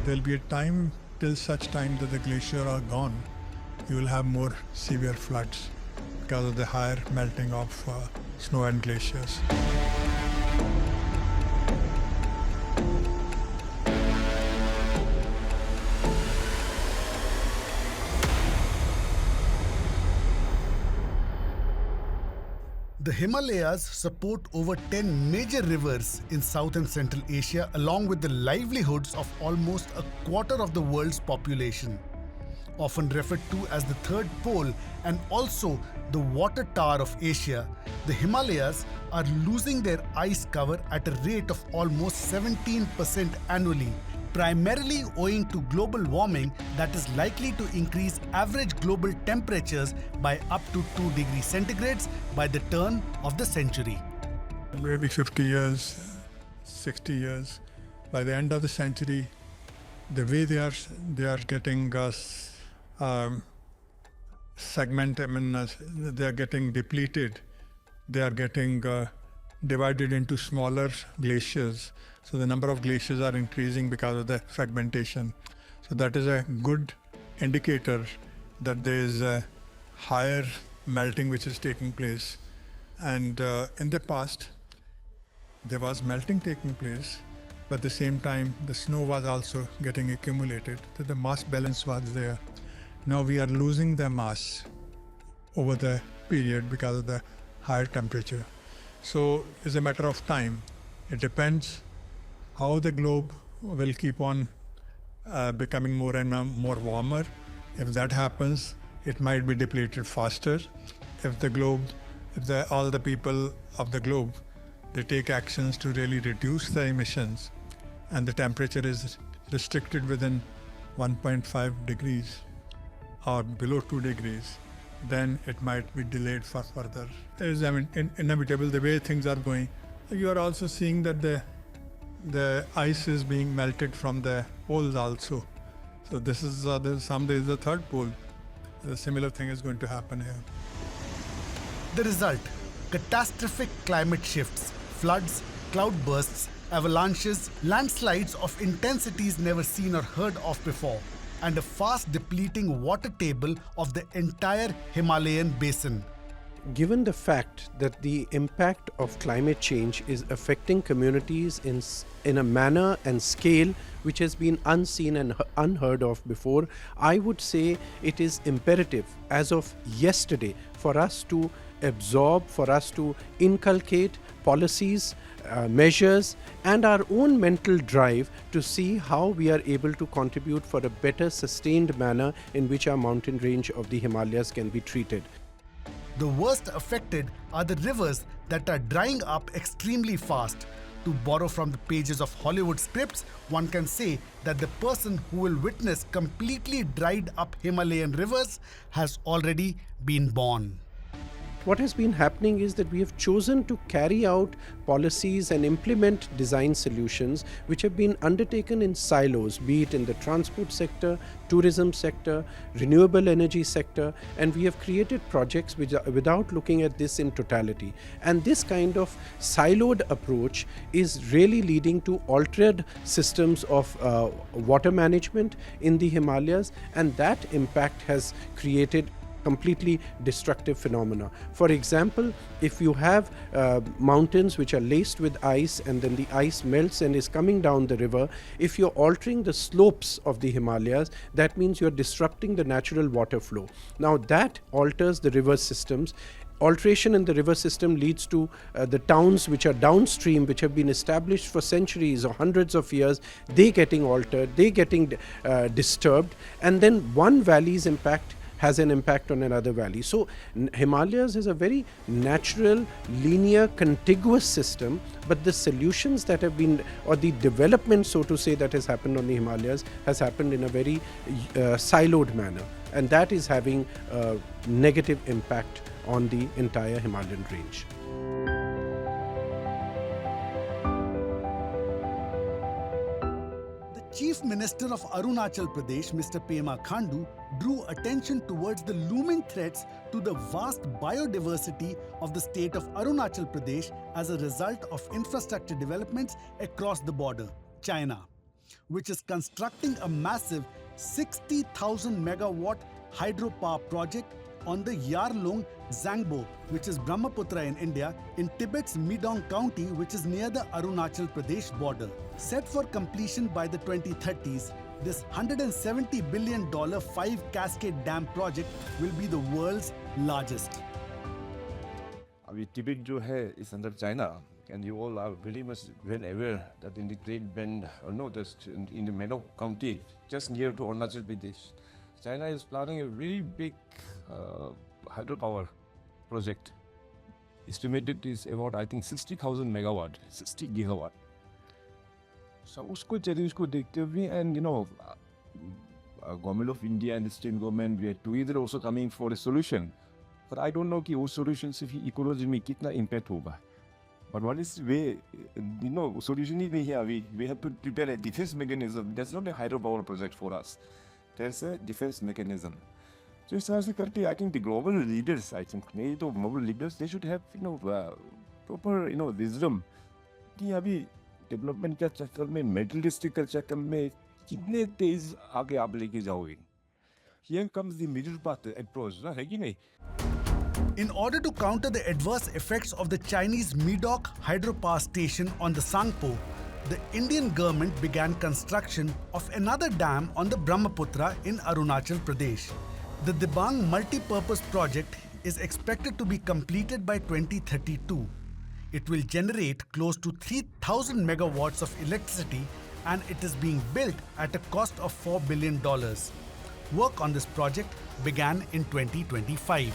there'll be a time, till such time that the glaciers are gone, you will have more severe floods because of the higher melting of snow and glaciers. The Himalayas support over 10 major rivers in South and Central Asia, along with the livelihoods of almost a quarter of the world's population. Often referred to as the third pole and also the water tower of Asia, the Himalayas are losing their ice cover at a rate of almost 17% annually, primarily owing to global warming that is likely to increase average global temperatures by up to 2 degrees centigrades by the turn of the century. Maybe 50 years, 60 years. By the end of the century, the way they are getting they are getting depleted. They are getting divided into smaller glaciers. So the number of glaciers are increasing because of the fragmentation. So that is a good indicator that there is a higher melting which is taking place. And in the past, there was melting taking place, but at the same time, the snow was also getting accumulated. So the mass balance was there. Now we are losing the mass over the period because of the higher temperature. So it's a matter of time. It depends how the globe will keep on becoming more and more warmer. If that happens, it might be depleted faster. If all the people of the globe, they take actions to really reduce the emissions, and the temperature is restricted within 1.5 degrees or below 2 degrees, then it might be delayed for further. It is inevitable the way things are going. You are also seeing that the ice is being melted from the poles also. So this is someday is the third pole. A similar thing is going to happen here. The result: catastrophic climate shifts, floods, cloudbursts, avalanches, landslides of intensities never seen or heard of before, and a fast depleting water table of the entire Himalayan basin. Given the fact that the impact of climate change is affecting communities in a manner and scale which has been unseen and unheard of before, I would say it is imperative as of yesterday for us to absorb, for us to inculcate policies, measures, and our own mental drive to see how we are able to contribute for a better sustained manner in which our mountain range of the Himalayas can be treated. The worst affected are the rivers that are drying up extremely fast. To borrow from the pages of Hollywood scripts, one can say that the person who will witness completely dried up Himalayan rivers has already been born. What has been happening is that we have chosen to carry out policies and implement design solutions which have been undertaken in silos, be it in the transport sector, tourism sector, renewable energy sector, and we have created projects without looking at this in totality. And this kind of siloed approach is really leading to altered systems of water management in the Himalayas, and that impact has created completely destructive phenomena. For example, if you have mountains which are laced with ice and then the ice melts and is coming down the river, if you're altering the slopes of the Himalayas, that means you're disrupting the natural water flow. Now that alters the river systems. Alteration in the river system leads to the towns which are downstream, which have been established for centuries or hundreds of years, they getting altered, they getting disturbed, and then one valley's impact has an impact on another valley. So Himalayas is a very natural, linear, contiguous system, but the solutions that have been, or the development, so to say, that has happened on the Himalayas has happened in a very siloed manner, and that is having a negative impact on the entire Himalayan range. Chief Minister of Arunachal Pradesh, Mr. Pema Khandu, drew attention towards the looming threats to the vast biodiversity of the state of Arunachal Pradesh as a result of infrastructure developments across the border, China. which is constructing a massive 60,000 megawatt hydropower project on the Yarlung Zangbo, which is Brahmaputra in India, in Tibet's Midong County, which is near the Arunachal Pradesh border. Set for completion by the 2030s, this $170 billion 5-cascade dam project will be the world's largest. अभी Tibet जो है is under China, and you all are very much well aware that in the Great Bend, or no, just in the Meadow County, just near to Arunachal Pradesh, China is planning a very big hydropower project. Estimated is about, I think, 60,000 megawatt, 60 gigawatt. So उसको challenge को देखते हुए, and you know, government of India and the state government, we are together also coming for a solution. But I don't know कि वो solution से ecology में कितना impact होगा. But what is way, you know, solution ही नहीं है. We have to prepare a defense mechanism. That's not a hydropower project for us. There's a defense mechanism. So इस तरह से करके, I think the global leaders, I think, नहीं तो global leaders, they should have, you know, proper, you know, wisdom. कि अभी development का चक्कर में, materialistic का चक्कर में कितने तेज आगे आप लेके जाओगे? Here comes the middle path approach, ना है कि नहीं? In order to counter the adverse effects of the Chinese Medoc hydropower station on the Sangpo, the Indian government began construction of another dam on the Brahmaputra in Arunachal Pradesh. The Dibang multi-purpose project is expected to be completed by 2032. It will generate close to 3,000 megawatts of electricity, and it is being built at a cost of $4 billion. Work on this project began in 2025.